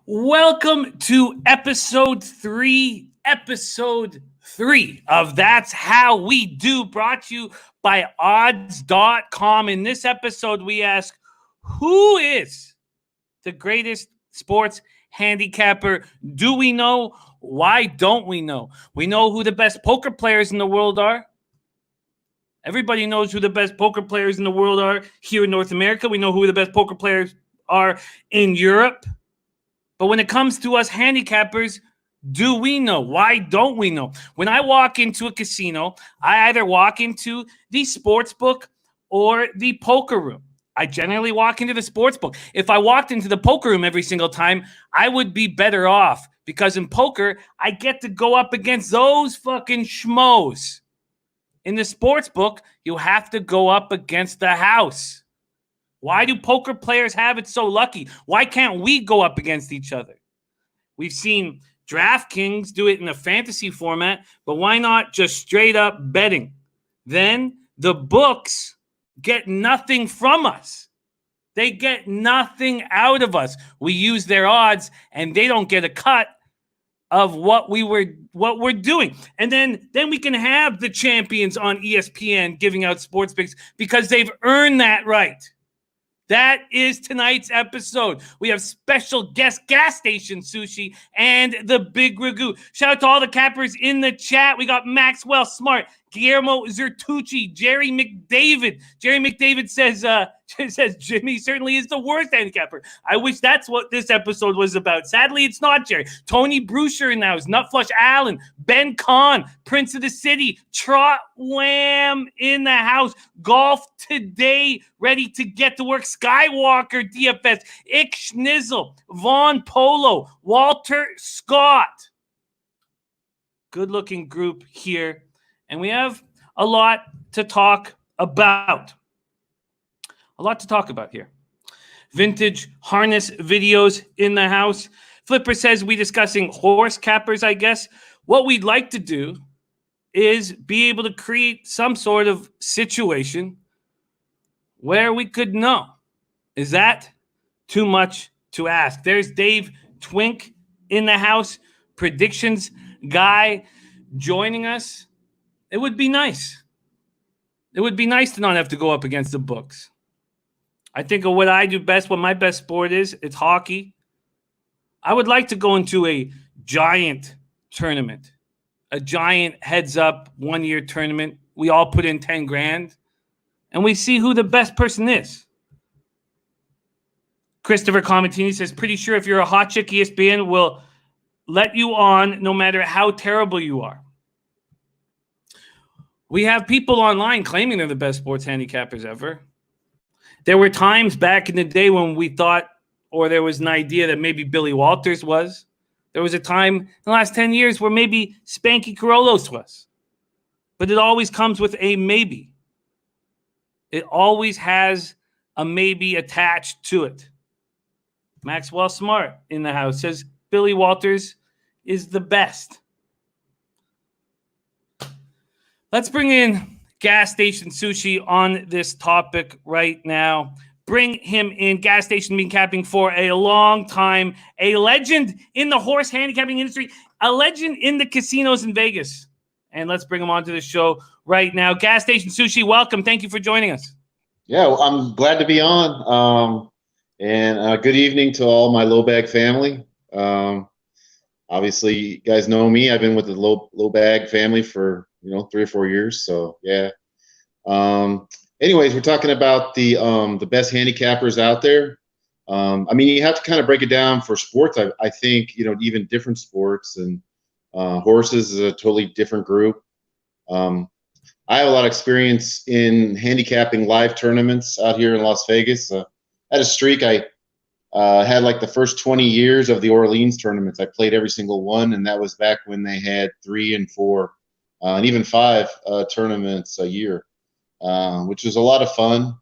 Welcome to episode 3 of That's How We Do, brought to you by odds.com. In this episode, we ask, who is the greatest sports handicapper? Do we know? Why don't we know? We know who the best poker players in the world are. Everybody knows who the best poker players in the world are here in North America. We know who the best poker players are in Europe. But when it comes to us handicappers, do we know? Why don't we know? When I walk into a casino, I either walk into the sports book or the poker room. I generally walk into the sports book. If I walked into the poker room every single time, I would be better off, because in poker, I get to go up against those fucking schmoes. In the sports book, you have to go up against the house. Why do poker players have it so lucky? Why can't we go up against each other? We've seen DraftKings do it in a fantasy format, but why not just straight up betting? Then the books get nothing from us. They get nothing out of us. We use their odds, and they don't get a cut of what we're doing. And then we can have the champions on ESPN giving out sports picks because they've earned that right. That is tonight's episode. We have special guest Gas Station Sushi and the Big Ragoo. Shout out to all the cappers in the chat. We got Maxwell Smart, Guillermo Zertucci, Jerry McDavid. Jerry McDavid says Jimmy certainly is the worst handicapper. I wish that's what this episode was about. Sadly, it's not, Jerry. Tony Bruscher in the house, Nutflush Allen, Ben Kahn, Prince of the City, Trot Wham in the house, Golf Today, ready to get to work, Skywalker DFS, Ick Schnizzle, Vaughn Polo, Walter Scott. Good-looking group here. And we have a lot to talk about. A lot to talk about here. Vintage harness videos in the house. Flipper says we discussing horse cappers, I guess. What we'd like to do is be able to create some sort of situation where we could know. Is that too much to ask? There's Dave Twink in the house, predictions guy joining us. It would be nice. It would be nice to not have to go up against the books. I think of what I do best, what my best sport is. It's hockey. I would like to go into a giant tournament, a giant heads-up one-year tournament. We all put in 10 grand, and we see who the best person is. Christopher Comentini says, pretty sure if you're a hot chick, ESPN will let you on no matter how terrible you are. We have people online claiming they're the best sports handicappers ever. There were times back in the day when we thought, or there was an idea that maybe Billy Walters was. There was a time in the last 10 years where maybe Spanky Carollos was. But it always comes with a maybe. It always has a maybe attached to it. Maxwell Smart in the house says Billy Walters is the best. Let's bring in Gas Station Sushi on this topic right now. Bring him in. Gas Station been capping for a long time. A legend in the horse handicapping industry. A legend in the casinos in Vegas. And let's bring him onto the show right now. Gas Station Sushi, welcome. Thank you for joining us. Yeah, well, I'm glad to be on. And good evening to all my LoBag family. Obviously, you guys know me. I've been with the LoBag family for 3 or 4 years. So yeah. Anyways, we're talking about the best handicappers out there. I mean, you have to kind of break it down for sports. I think even different sports, and horses is a totally different group. I have a lot of experience in handicapping live tournaments out here in Las Vegas. I had a streak. I had like the first 20 years of the Orleans tournaments. I played every single one, and that was back when they had 3 and 4 and even 5 tournaments a year, which was a lot of fun.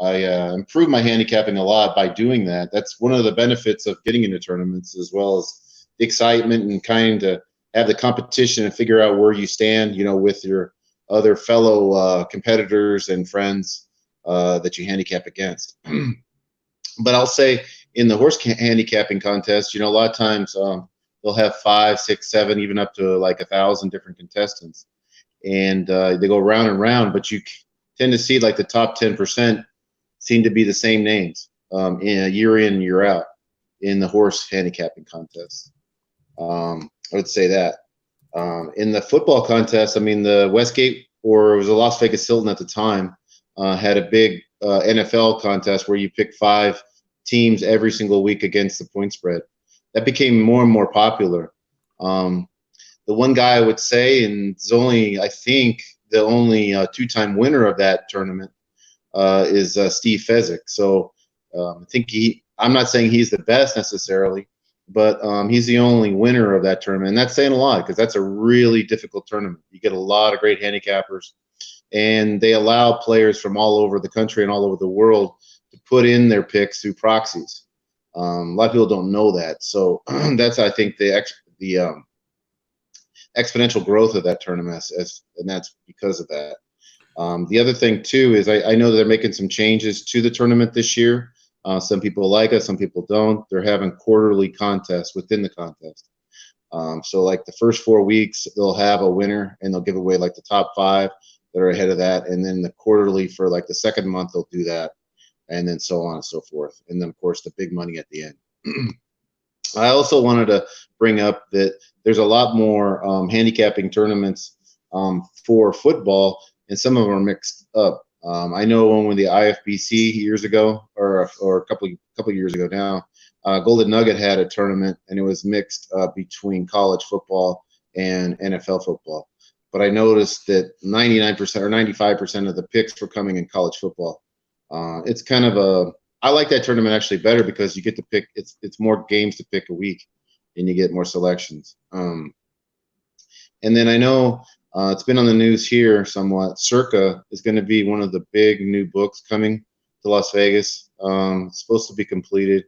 I improved my handicapping a lot by doing that. That's one of the benefits of getting into tournaments, as well as the excitement and kind of have the competition and figure out where you stand, with your other fellow competitors and friends that you handicap against. But I'll say in the horse handicapping contest, a lot of times they'll have 5, 6, 7, even up to like 1,000 different contestants, and they go round and round. But you tend to see like the top 10% seem to be the same names year in, year out in the horse handicapping contest. I would say that. In the football contest, I mean, the Westgate, or it was the Las Vegas Hilton at the time, had a big NFL contest where you pick 5 teams every single week against the point spread. That became more and more popular. The one guy I would say, and it's only, I think, the only 2-time winner of that tournament is Steve Fezzik. So I think I'm not saying he's the best necessarily, but he's the only winner of that tournament. And that's saying a lot, because that's a really difficult tournament. You get a lot of great handicappers, and they allow players from all over the country and all over the world to put in their picks through proxies. A lot of people don't know that. So that's, I think, the exponential growth of that tournament, and that's because of that. The other thing, too, is I know they're making some changes to the tournament this year. Some people like it, some people don't. They're having quarterly contests within the contest. So like the first 4 weeks, they'll have a winner, and they'll give away like the top 5 that are ahead of that. And then the quarterly for like the second month, they'll do that, and then so on and so forth. And then, of course, the big money at the end. I also wanted to bring up that there's a lot more handicapping tournaments for football, and some of them are mixed up. I know when the IFBC years ago, or a couple years ago now, Golden Nugget had a tournament, and it was mixed between college football and NFL football. But I noticed that 99% or 95% of the picks were coming in college football. It's kind of I like that tournament actually better, because you get to pick. It's more games to pick a week, and you get more selections. And then I know it's been on the news here somewhat. Circa is going to be one of the big new books coming to Las Vegas. It's supposed to be completed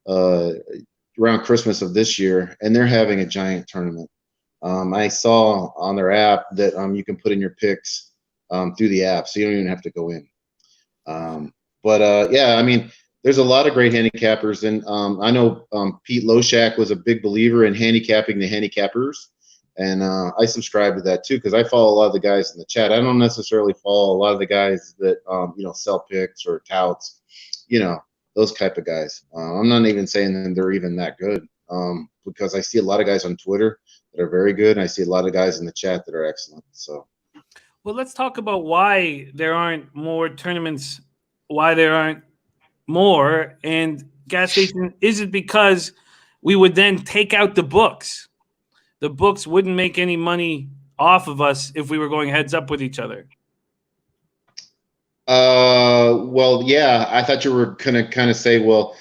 around Christmas of this year, and they're having a giant tournament. I saw on their app that you can put in your picks through the app, so you don't even have to go in. Yeah, I mean, there's a lot of great handicappers, and I know Pete Loshak was a big believer in handicapping the handicappers, and I subscribe to that too, because I follow a lot of the guys in the chat. I don't necessarily follow a lot of the guys that sell picks or touts, those type of guys. I'm not even saying that they're even that good, because I see a lot of guys on Twitter that are very good, and I see a lot of guys in the chat that are excellent. So, well, let's talk about why there aren't more tournaments, why there aren't more. And Gas Station, is it because we would then take out the books? The books wouldn't make any money off of us if we were going heads up with each other. Well, yeah, I thought you were gonna kind of say, well,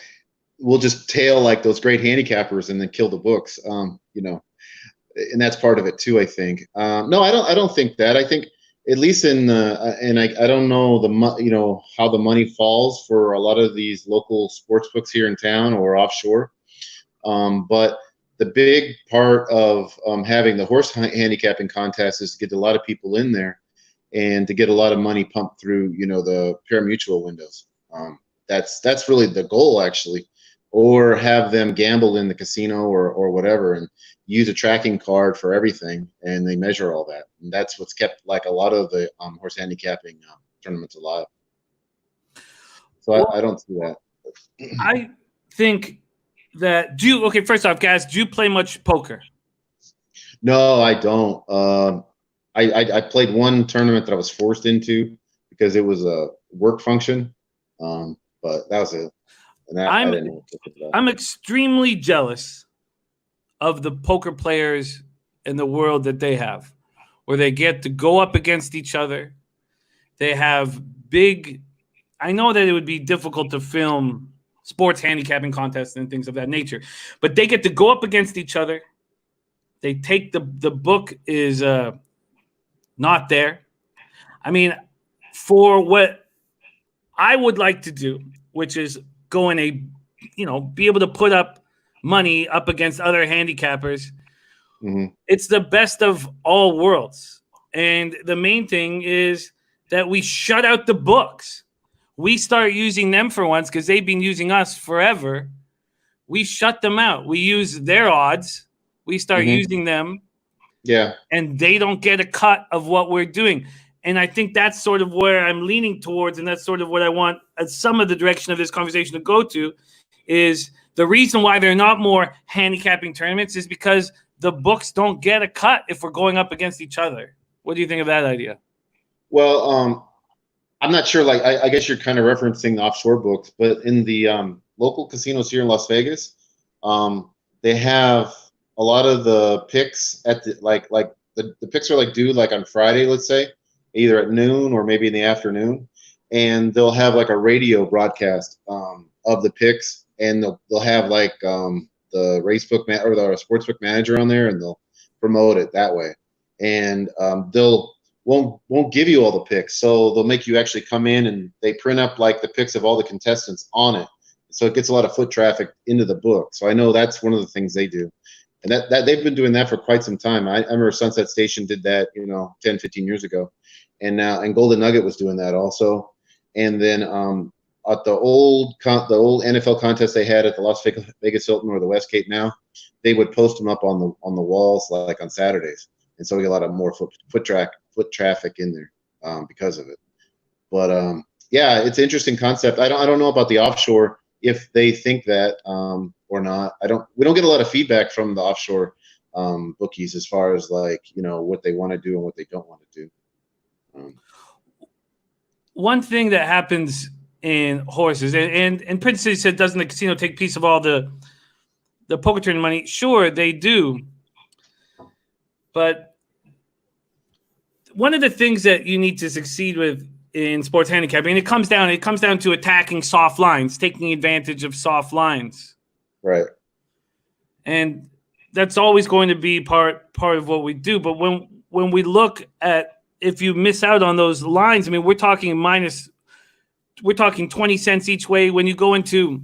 we'll just tail like those great handicappers and then kill the books. And that's part of it too, I think. No, I don't think that. I think, at least in the, and I don't know how the money falls for a lot of these local sports books here in town or offshore. But the big part of having the horse handicapping contest is to get a lot of people in there, and to get a lot of money pumped through, the pari-mutuel windows. That's really the goal, actually, or have them gamble in the casino or whatever, and use a tracking card for everything, and they measure all that. And that's what's kept like a lot of the horse handicapping tournaments alive. So I don't see that. I think that first off, guys, do you play much poker? No, I don't. I played one tournament that I was forced into because it was a work function, but that was it. And I didn't know what to think about. I'm extremely jealous of the poker players in the world that they have, where they get to go up against each other. They have big. I know that it would be difficult to film sports handicapping contests and things of that nature, but they get to go up against each other. They take the book is not there. I mean, for what I would like to do, which is go in be able to put up money up against other handicappers. Mm-hmm. It's the best of all worlds. And the main thing is that we shut out the books. We start using them for once because they've been using us forever. We shut them out. We use their odds. We start using them. Yeah. And they don't get a cut of what we're doing. And I think that's sort of where I'm leaning towards, and that's sort of what I want some of the direction of this conversation to go to, is the reason why there are not more handicapping tournaments is because the books don't get a cut if we're going up against each other. What do you think of that idea? Well, I'm not sure. Like, I guess you're kind of referencing the offshore books, but in the local casinos here in Las Vegas, they have a lot of the picks at the the picks are like due like on Friday, let's say, either at noon or maybe in the afternoon, and they'll have like a radio broadcast of the picks, and they'll have like the racebook or the sportsbook manager on there, and they'll promote it that way, and they'll won't give you all the picks, so they'll make you actually come in and they print up like the picks of all the contestants on it, so it gets a lot of foot traffic into the book. So I know that's one of the things they do. And that they've been doing that for quite some time. I remember Sunset Station did that, 10, 15 years ago. And Golden Nugget was doing that also. And then at the old NFL contest they had at the Las Vegas Hilton or the Westgate now, they would post them up on the walls like on Saturdays. And so we get a lot of more foot traffic in there because of it. But yeah, it's an interesting concept. I don't know about the offshore, if they think that or not. We don't get a lot of feedback from the offshore bookies as far as like, what they want to do and what they don't want to do. One thing that happens in horses, and Prince City said, doesn't the casino take a piece of all the poker tournament money? Sure, they do. But one of the things that you need to succeed with in sports handicapping, it comes down to attacking soft lines, taking advantage of soft lines. Right. And that's always going to be part of what we do. But when we look at, if you miss out on those lines, I mean, we're talking 20 cents each way. When you go into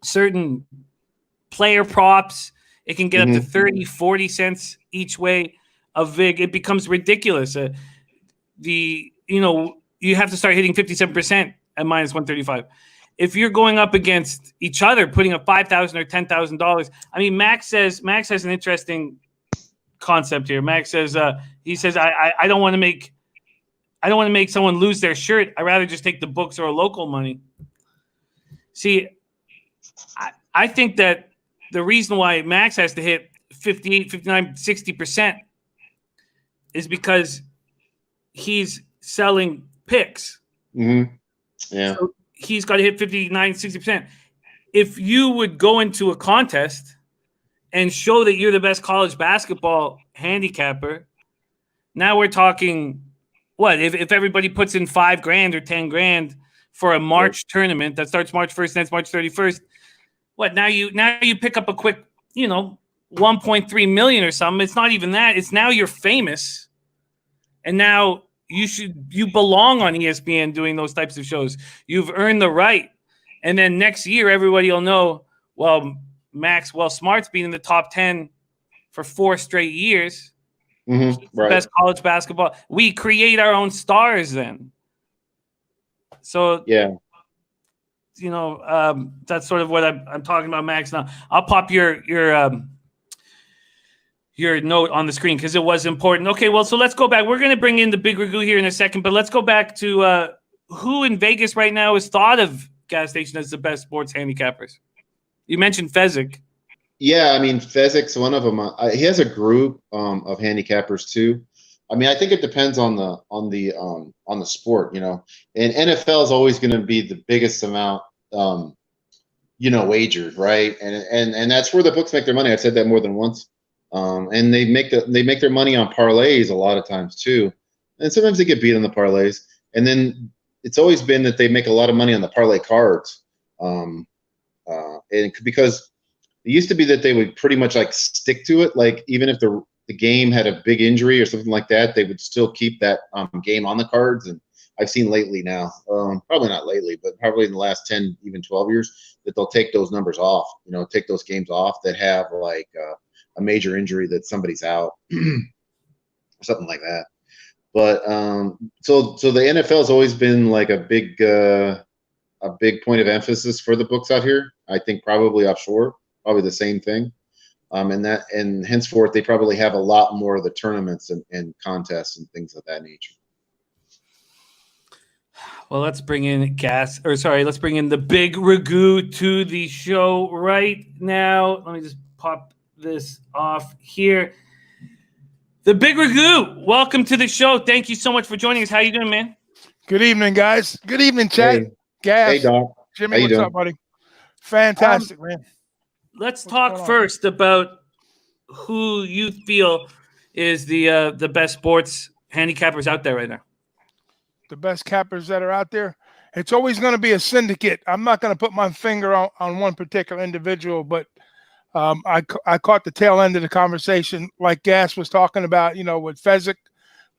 certain player props, it can get up to 30, 40 cents each way a vig. It becomes ridiculous. You have to start hitting 57% at minus 135. If you're going up against each other, putting up $5,000 or $10,000, I mean, Max has an interesting concept here. Max says he says I don't want to make someone lose their shirt. I'd rather just take the books or a local money. See, I think that the reason why Max has to hit 58, 59, 60% is because he's selling picks. Mm-hmm. Yeah. So he's got to hit 59, 60%. If you would go into a contest and show that you're the best college basketball handicapper, now we're talking what? If everybody puts in $5,000 or $10,000 for a March tournament that starts March 1st and ends March 31st, what? Now you pick up a quick, 1.3 million or something. It's not even that. It's now you're famous, and now you belong on ESPN doing those types of shows. You've earned the right. And then next year, everybody will know, well, Smart's been in the top 10 for 4 straight years. Mm-hmm. Right. Best college basketball. We create our own stars then. So, yeah. That's sort of what I'm talking about, Max. Now, I'll pop your note on the screen because it was important. Okay, well, so let's go back. We're going to bring in the big Ragoo here in a second, but let's go back to who in Vegas right now is thought of gas station as the best sports handicappers. You mentioned Fezzik. Yeah, I mean, Fezzik's one of them. He has a group of handicappers too. I mean, I think it depends on the sport, And NFL is always going to be the biggest amount, wagered, right? And that's where the books make their money. I've said that more than once. And they make their money on parlays a lot of times too, and sometimes they get beat on the parlays. And then it's always been that they make a lot of money on the parlay cards, and because it used to be that they would pretty much like stick to it, like even if the game had a big injury or something like that, they would still keep that game on the cards. And I've seen lately now, probably not lately, but probably in the last 10, even 12 years, that they'll take those numbers off, take those games off that have like a major injury that somebody's out or something like that. But so the NFL has always been like a big point of emphasis for the books out here. I think probably offshore, probably the same thing. And henceforth they probably have a lot more of the tournaments and contests and things of that nature. Well, let's bring in let's bring in the big Ragoo to the show right now. Let me just pop this off here. The big Ragoo, welcome to the show. Thank you so much for joining us. How you doing, man? Good evening, guys. Good evening, Chad. Hey, Gas. hey Doc. Jimmy, How you what's doing? up, buddy? Fantastic, man. Let's talk first about who you feel is the best sports handicappers out there right now. The best cappers that are out there. It's always going to be a syndicate. I'm not going to put my finger on one particular individual, but I caught the tail end of the conversation, like Gas was talking about, with Fezzik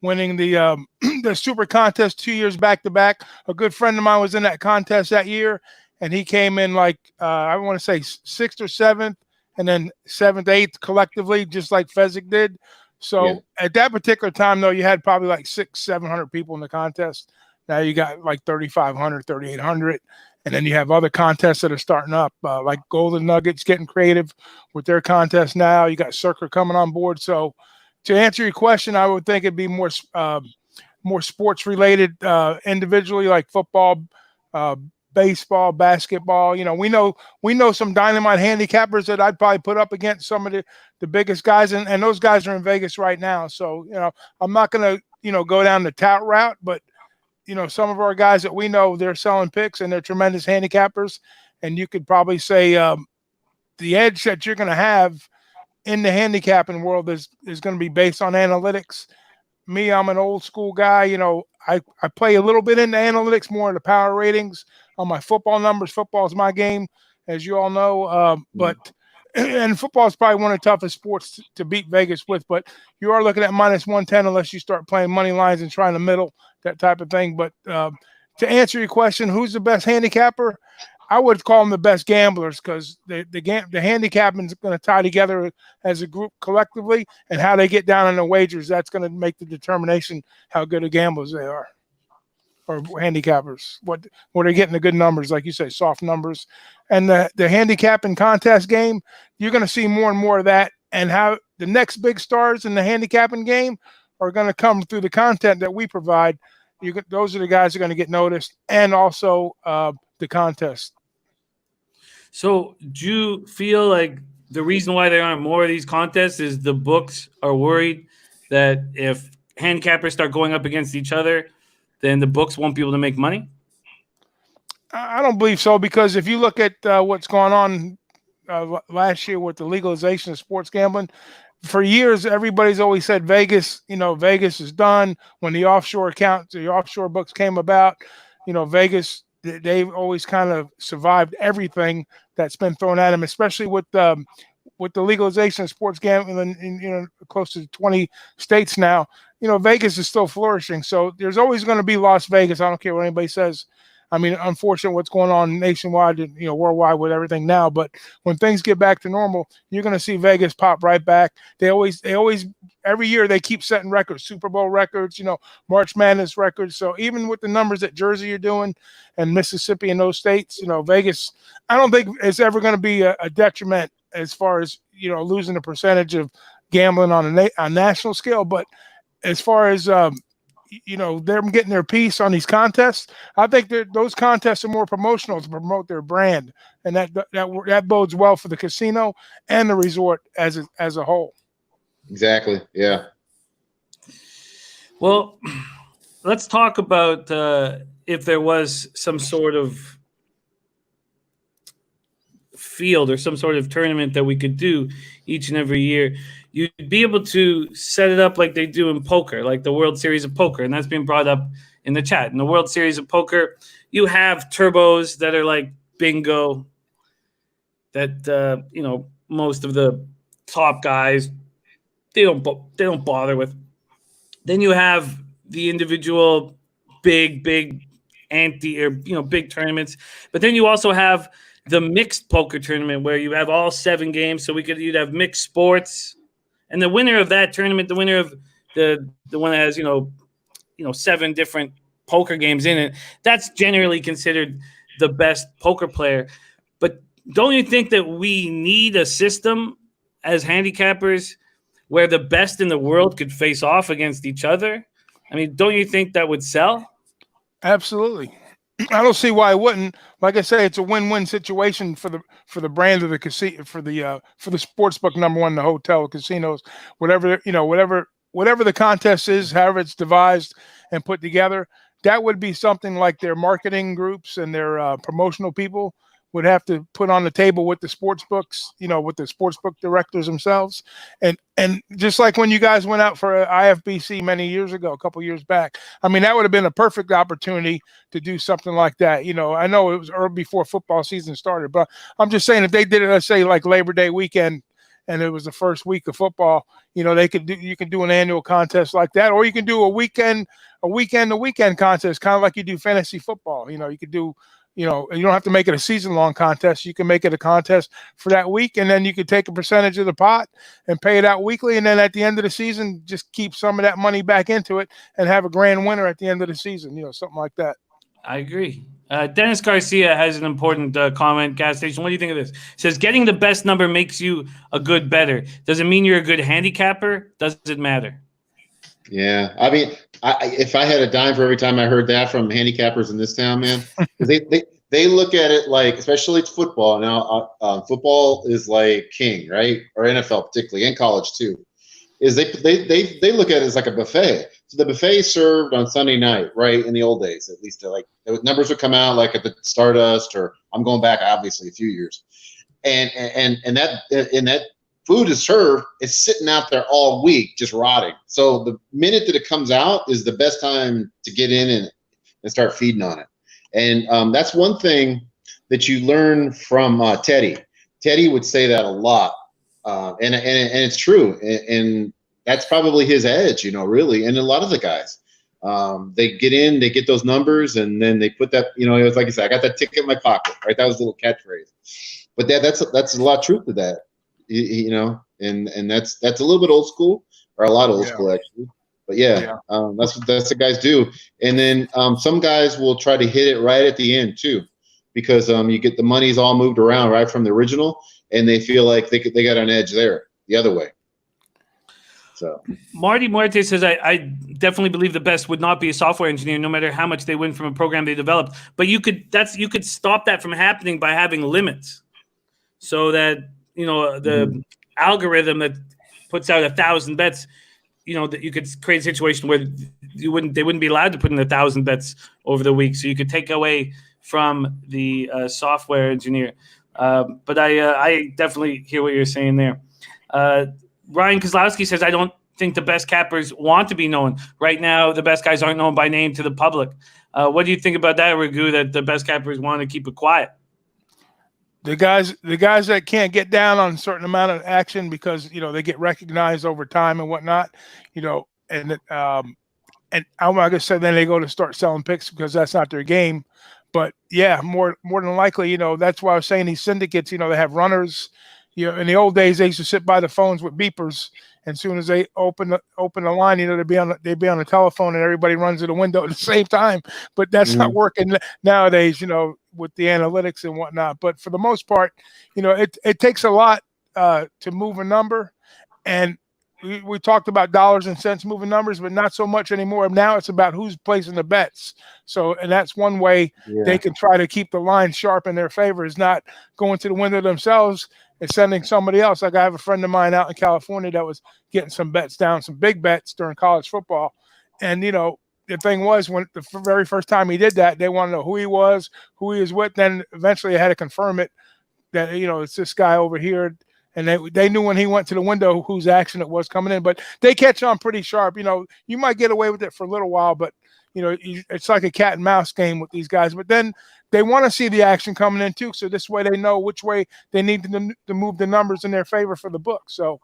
winning the the super contest 2 years back to back. A good friend of mine was in that contest that year, and he came in like I want to say 6th or 7th, and then 7th, 8th collectively, just like Fezzik did. So At that particular time, though, you had probably like 600-700 people in the contest. Now you got like 3,500, 3,800. And then you have other contests that are starting up, like Golden Nuggets getting creative with their contest now. You got Circa coming on board. So to answer your question, I would think it'd be more sports related individually, like football, baseball, basketball. We know some dynamite handicappers that I'd probably put up against some of the biggest guys, and those guys are in Vegas right now. So I'm not going to go down the tout route, but some of our guys that we know, they're selling picks and they're tremendous handicappers, and you could probably say the edge that you're going to have in the handicapping world is going to be based on analytics. Me, I'm an old school guy. I play a little bit into analytics, more of the power ratings on my football numbers. Football is my game, as you all know. And football is probably one of the toughest sports to beat Vegas with. But you are looking at -110 unless you start playing money lines and trying to middle, that type of thing. But to answer your question, who's the best handicapper? I would call them the best gamblers, because the handicapping is going to tie together as a group collectively, and how they get down on the wagers, that's going to make the determination how good of gamblers they are, or handicappers. What are getting the good numbers, like you say, soft numbers. And the handicapping contest game, you're going to see more and more of that, and how the next big stars in the handicapping game are going to come through the content that we provide. Those are the guys that are going to get noticed, and also the contest. So do you feel like the reason why there aren't more of these contests is the books are worried that if handicappers start going up against each other, then the books won't be able to make money? I don't believe so, because if you look at what's going on last year with the legalization of sports gambling, for years everybody's always said Vegas is done. When the offshore books came about, Vegas, they've always kind of survived everything that's been thrown at them, especially with the legalization of sports gambling in close to 20 states now. Vegas is still flourishing. So there's always going to be Las Vegas. I don't care what anybody says. I mean, unfortunately, what's going on nationwide and worldwide with everything now. But when things get back to normal, you're going to see Vegas pop right back. They always every year they keep setting records, Super Bowl records, March Madness records. So even with the numbers that Jersey are doing and Mississippi and those states, Vegas, I don't think it's ever going to be a detriment as far as losing a percentage of gambling on a national scale. But as far as they're getting their piece on these contests, I think that those contests are more promotional to promote their brand, and that bodes well for the casino and the resort as a whole. Exactly. Yeah. Well, let's talk about if there was some sort of field or some sort of tournament that we could do each and every year. You'd be able to set it up like they do in poker, like the World Series of Poker, and that's been brought up in the chat. In the World Series of Poker, you have turbos that are like bingo, that most of the top guys they don't bother with. Then you have the individual big ante or big tournaments, but then you also have the mixed poker tournament where you have all 7 games. So you'd have mixed sports. And the winner of that tournament, the winner of the one that has, 7 different poker games in it, that's generally considered the best poker player. But don't you think that we need a system as handicappers where the best in the world could face off against each other? I mean, don't you think that would sell? Absolutely. I don't see why it wouldn't. Like I say, it's a win-win situation for the brand of the casino, for the sports book, number one, the hotel, casinos, whatever the contest is, however it's devised and put together. That would be something like their marketing groups and their promotional people would have to put on the table with the sports books, with the sports book directors themselves. And just like when you guys went out for IFBC many years ago, a couple years back, I mean, that would have been a perfect opportunity to do something like that. I know it was early before football season started, but I'm just saying if they did it, let's say like Labor Day weekend, and it was the first week of football, you can do an annual contest like that, or you can do a weekend contest, kind of like you do fantasy football. You could do, you don't have to make it a season-long contest. You can make it a contest for that week, and then you could take a percentage of the pot and pay it out weekly, and then at the end of the season, just keep some of that money back into it and have a grand winner at the end of the season, something like that. I agree. Dennis Garcia has an important comment. Gas station. What do you think of this? It says, getting the best number makes you a good bettor. Does it mean you're a good handicapper? Does it matter? Yeah. I mean, if I had a dime for every time I heard that from handicappers in this town, man, they look at it like, especially it's football. Now, football is like king, right? Or NFL particularly, and college too. Is they look at it as like a buffet. So the buffet served on Sunday night, right? In the old days, at least, like the numbers would come out like at the Stardust, or I'm going back obviously a few years, and that food is served, it's sitting out there all week just rotting. So the minute that it comes out is the best time to get in and start feeding on it. And that's one thing that you learn from Teddy. Teddy would say that a lot. And it's true, and that's probably his edge, really. And a lot of the guys, they get in, they get those numbers, and then they put that, it was like I said, I got that ticket in my pocket, right? That was a little catchphrase, but that's a lot of truth to that, and that's a little bit old school, or a lot of old school actually. But that's what guys do. And then some guys will try to hit it right at the end too, because you get the money's all moved around right from the original, and they feel like they got an edge there the other way. So Marty Muerte says, I definitely believe the best would not be a software engineer, no matter how much they win from a program they developed. But you could stop that from happening by having limits, so that the algorithm that puts out 1,000 bets, that you could create a situation where they wouldn't be allowed to put in 1,000 bets over the week. So you could take away from the software engineer. But I definitely hear what you're saying there. Ryan Kozlowski says, I don't think the best cappers want to be known. Right now, the best guys aren't known by name to the public. What do you think about that, Ragoo, that the best cappers want to keep it quiet? The guys that can't get down on a certain amount of action because, they get recognized over time and whatnot, and I'm not gonna say then they go to start selling picks because that's not their game. But yeah, more than likely, that's why I was saying these syndicates, they have runners. In the old days, they used to sit by the phones with beepers, and as soon as they open the line, they'd be on the telephone, and everybody runs to the window at the same time. But that's not working nowadays, with the analytics and whatnot. But for the most part, it takes a lot to move a number, and we talked about dollars and cents moving numbers, but not so much anymore. Now it's about who's placing the bets. So, and that's one way they can try to keep the line sharp in their favor, is not going to the window themselves and sending somebody else. Like I have a friend of mine out in California that was getting some bets down, some big bets during college football. And, the thing was, when the very first time he did that, they want to know who he was with. Then eventually I had to confirm it that, it's this guy over here. And they knew when he went to the window whose action it was coming in. But they catch on pretty sharp. You might get away with it for a little while, but, it's like a cat and mouse game with these guys. But then they want to see the action coming in too. So this way they know which way they need to move the numbers in their favor for the book. So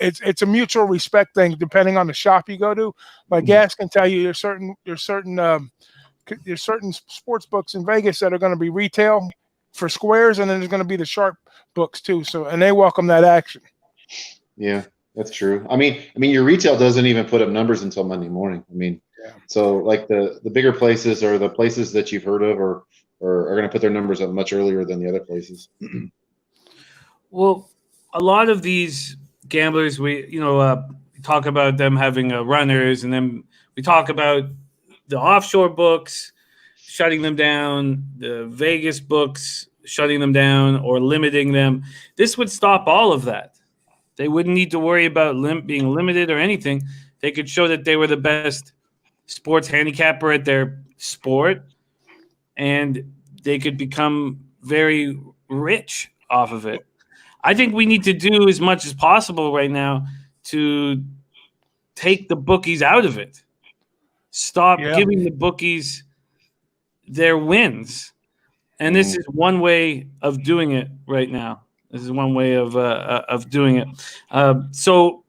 it's a mutual respect thing depending on the shop you go to. Like Gas can tell you, there's certain sports books in Vegas that are going to be retail for squares, and then there's going to be the sharp books too. So, and they welcome that action. Yeah, that's true. I mean, your retail doesn't even put up numbers until Monday morning. I mean, Yeah. So like the bigger places or the places that you've heard of or are going to put their numbers up much earlier than the other places. Well, a lot of these gamblers, we talk about them having runners, and then we talk about the offshore books shutting them down, the Vegas books shutting them down or limiting them. This would stop all of that. They wouldn't need to worry about being limited or anything. They could show that they were the best sports handicapper at their sport, and they could become very rich off of it. I think we need to do as much as possible right now to take the bookies out of it. Stop giving the bookies their wins. And this is one way of doing it right now. This is one way of doing it. So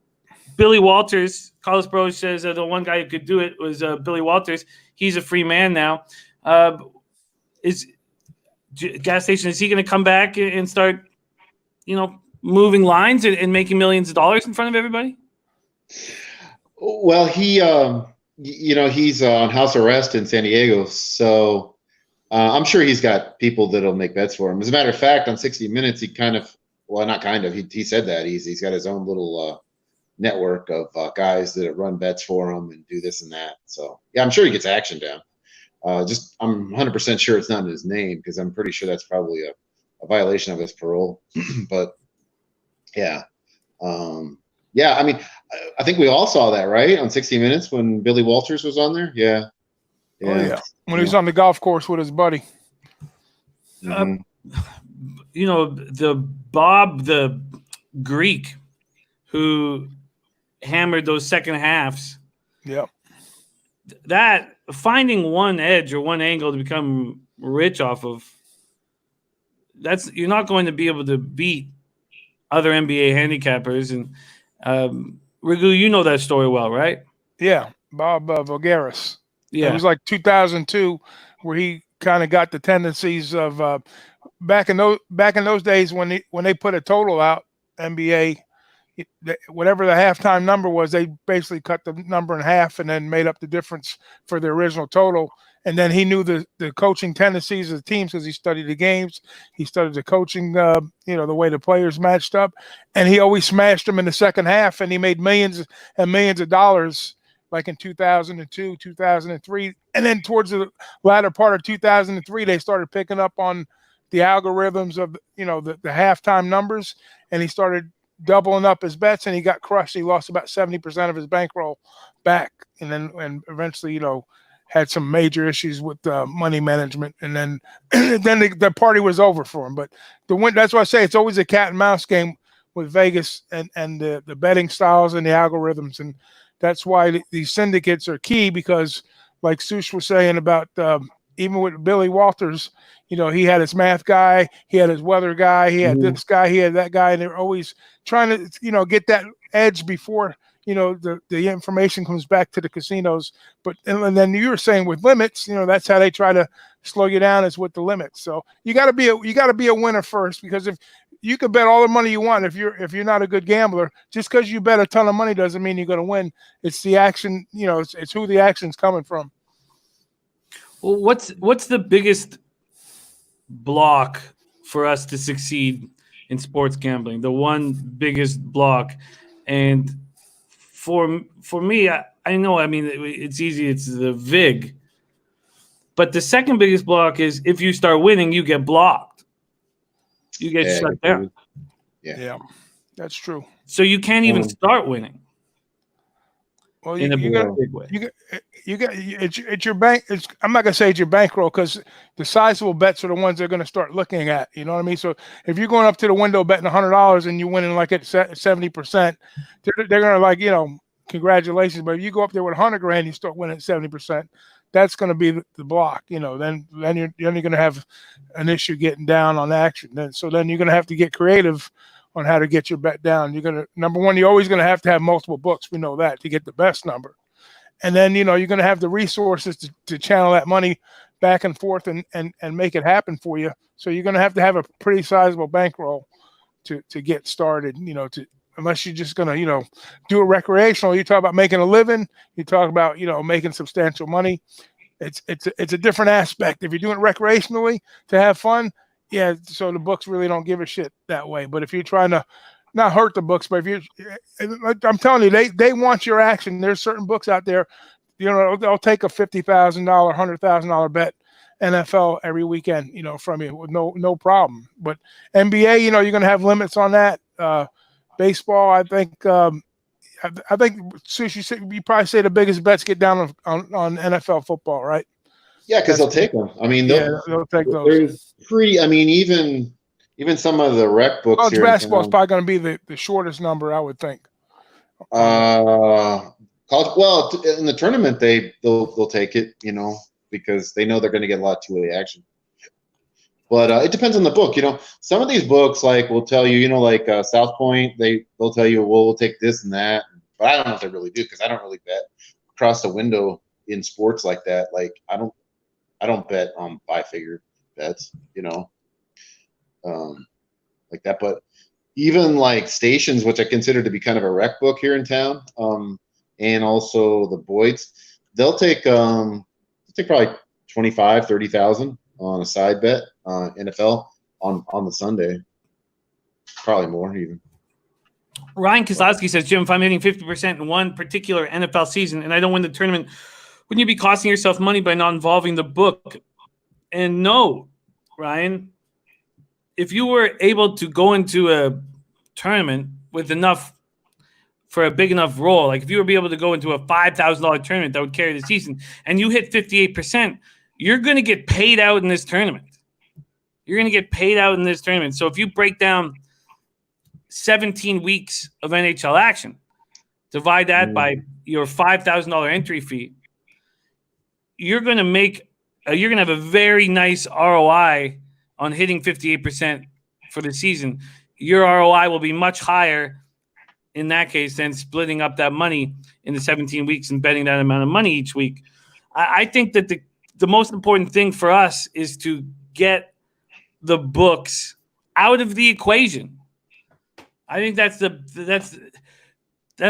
Billy Walters, Carlos Bro says the one guy who could do it was Billy Walters. He's a free man now. Is gas station? Is he going to come back and start, moving lines and making millions of dollars in front of everybody? Well, he's on house arrest in San Diego, so I'm sure he's got people that'll make bets for him. As a matter of fact, on 60 Minutes, he he said that he's got his own little network of guys that run bets for him and do this and that. So yeah, I'm sure he gets action down. I'm 100% sure it's not in his name because I'm pretty sure that's probably a violation of his parole. But yeah. I mean, I think we all saw that, right? On 60 Minutes when Billy Walters was on there. Yeah. Oh, yeah. When he was on the golf course with his buddy. The Bob the Greek who hammered those second halves. Yeah. That finding one edge or one angle to become rich off of, you're not going to be able to beat other NBA handicappers. And Ragoo, you know that story well, right? Yeah, Bob Voulgaris. Yeah, it was like 2002 where he kind of got the tendencies of back in those days when they put a total out, NBA, whatever the halftime number was, they basically cut the number in half and then made up the difference for the original total. And then he knew the coaching tendencies of the teams because he studied the games. He studied the coaching, the way the players matched up. And he always smashed them in the second half, and he made millions and millions of dollars like in 2002, 2003. And then towards the latter part of 2003, they started picking up on the algorithms of, the halftime numbers, and he started doubling up his bets, and he got crushed. He lost about 70% of his bankroll back, and eventually, had some major issues with money management, and then the party was over for him. But that's why I say it's always a cat and mouse game with Vegas and the betting styles and the algorithms, and that's why these syndicates are key because, like Sush was saying about even with Billy Walters, he had his math guy, he had his weather guy, he had this guy, he had that guy, and they're always trying to get that edge before the information comes back to the casinos. But and then you were saying with limits, that's how they try to slow you down is with the limits. So you got to be a winner first, because if you could bet all the money you want, if you're not a good gambler, just because you bet a ton of money doesn't mean you're going to win. It's the action, it's who the action's coming from. Well, what's the biggest block for us to succeed in sports gambling? The one biggest block, and for me, I know. I mean, it's easy. It's the VIG, but the second biggest block is if you start winning, you get blocked. You get shut down. Yeah, that's true. So you can't even start winning. Well, you got it's your bank. I'm not gonna say it's your bankroll because the sizable bets are the ones they're gonna start looking at. You know what I mean? So if you're going up to the window betting $100 and you're winning like at 70%, they're gonna congratulations. But if you go up there with $100,000 and you start winning at 70%, that's gonna be the block. Then you're gonna have an issue getting down on action. Then you're gonna have to get creative on how to get your bet down. Number one, you're always going to have multiple books. We know that to get the best number. And then, you're going to have the resources to channel that money back and forth and make it happen for you. So you're going to have a pretty sizable bankroll to get started, unless you're just gonna, do it recreational. You talk about making a living. You talk about, making substantial money. It's a different aspect. If you're doing it recreationally to have fun, yeah. So the books really don't give a shit that way. But if you're trying to not hurt the books, but if I'm telling you, they want your action. There's certain books out there, they'll take a $50,000, $100,000 bet NFL every weekend, from you with no problem. But NBA, you're going to have limits on that. Baseball, I think Sushi, you probably say the biggest bets get down on NFL football, right? Yeah, because they'll take them. I mean, they'll take those. There's I mean, even some of the rec books College here. Basketball is probably going to be the shortest number, I would think. Well, in the tournament they'll take it, because they know they're going to get a lot of two-way action. But it depends on the book. Some of these books will tell you, like South Point, they'll tell you, well, we'll take this and that. But I don't know if they really do, because I don't really bet across the window in sports like that. I don't bet on 5-figure bets, like that. But even Stations, which I consider to be kind of a rec book here in town, and also the Boyd's, they'll take probably 25, 30,000 on a side bet, NFL on the Sunday, probably more even. Ryan Kozloski says, Jim, if I'm hitting 50% in one particular NFL season and I don't win the tournament, wouldn't you be costing yourself money by not involving the book? And no, Ryan, if you were able to go into a tournament with enough for a big enough role, like if you were able to go into a $5,000 tournament that would carry the season and you hit 58%, you're going to get paid out in this tournament. You're going to get paid out in this tournament. So if you break down 17 weeks of NHL action, divide that by your $5,000 entry fee, you're going to have a very nice ROI on hitting 58% for the season. Your ROI will be much higher in that case than splitting up that money in the 17 weeks and betting that amount of money each week. I think that the most important thing for us is to get the books out of the equation. I think that's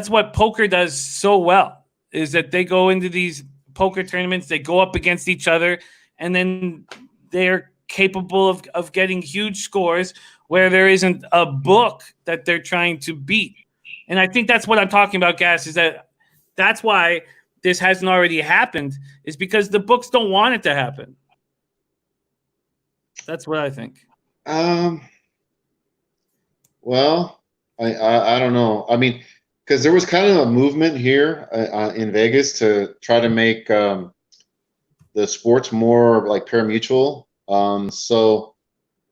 what poker does so well, is that they go into these poker tournaments, they go up against each other, and then they're capable of getting huge scores where there isn't a book that they're trying to beat. And I think that's what I'm talking about, Gas, is that's why this hasn't already happened, is because the books don't want it to happen. That's what I think. Well, I don't know. I mean, because there was kind of a movement here in Vegas to try to make the sports more like pari-mutuel. So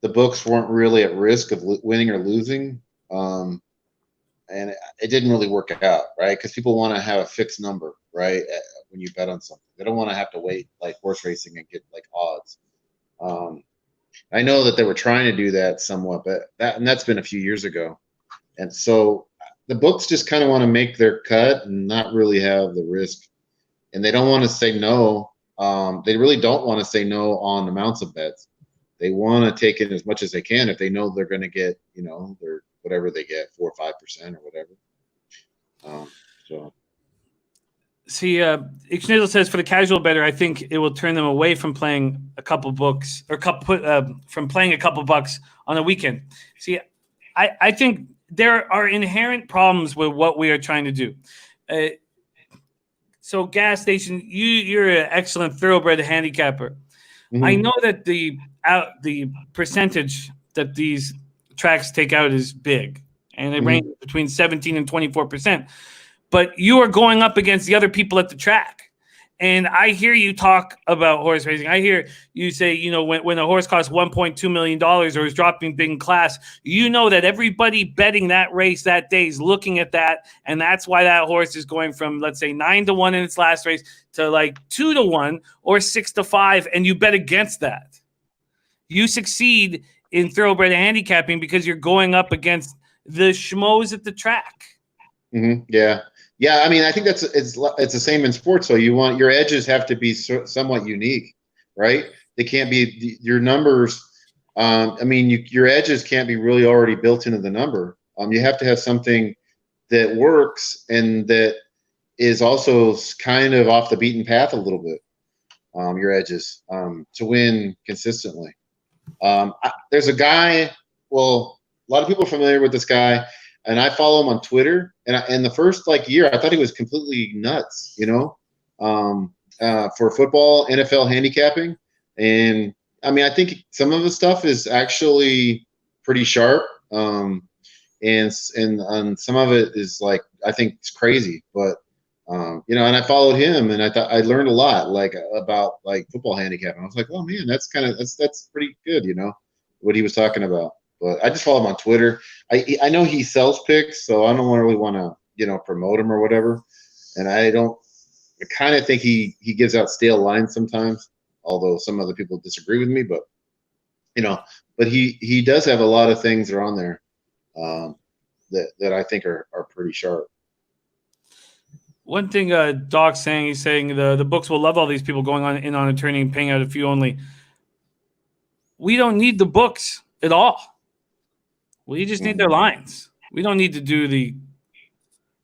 the books weren't really at risk of winning or losing. And it didn't really work out, right? Because people want to have a fixed number, right? When you bet on something, they don't want to have to wait like horse racing and get like odds. I know that they were trying to do that somewhat, but that's been a few years ago. And so the books just kind of want to make their cut and not really have the risk. And they don't want to say no. They really don't want to say no on amounts of bets. They want to take in as much as they can if they know they're going to get, their whatever they get, 4 or 5% or whatever. See, Ixnadel says, for the casual bettor, I think it will turn them away from playing a couple books from playing a couple bucks on a weekend. See, I think there are inherent problems with what we are trying to do. So, Gas Station, you're an excellent thoroughbred handicapper. Mm-hmm. I know that the percentage that these tracks take out is big, and it ranges between 17 and 24%. But you are going up against the other people at the track. And I hear you talk about horse racing. I hear you say, when a horse costs $1.2 million or is dropping big in class, that everybody betting that race that day is looking at that. And that's why that horse is going from, let's say, 9-1 in its last race to like 2-1 or 6-5. And you bet against that. You succeed in thoroughbred handicapping because you're going up against the schmoes at the track. Mm-hmm. Yeah. Yeah, I mean, I think it's the same in sports. So you want your edges have to be somewhat unique, right? They can't be your numbers. Your edges can't be really already built into the number. You have to have something that works and that is also kind of off the beaten path a little bit. Your edges to win consistently. There's a guy. Well, a lot of people are familiar with this guy, and I follow him on Twitter. And the first year, I thought he was completely nuts. For football, NFL handicapping, and I mean, I think some of the stuff is actually pretty sharp. And some of it is I think it's crazy, but and I followed him, and I thought I learned a lot about football handicapping. I was like, oh man, that's pretty good, what he was talking about. But I just follow him on Twitter. I know he sells picks, so I don't really want to promote him or whatever. And I kind of think he gives out stale lines sometimes, although some other people disagree with me. But but he does have a lot of things that are on there that I think are pretty sharp. One thing Doc's saying, he's saying the books will love all these people going on a tourney and paying out a few only. We don't need the books at all. We just need their lines. We don't need to do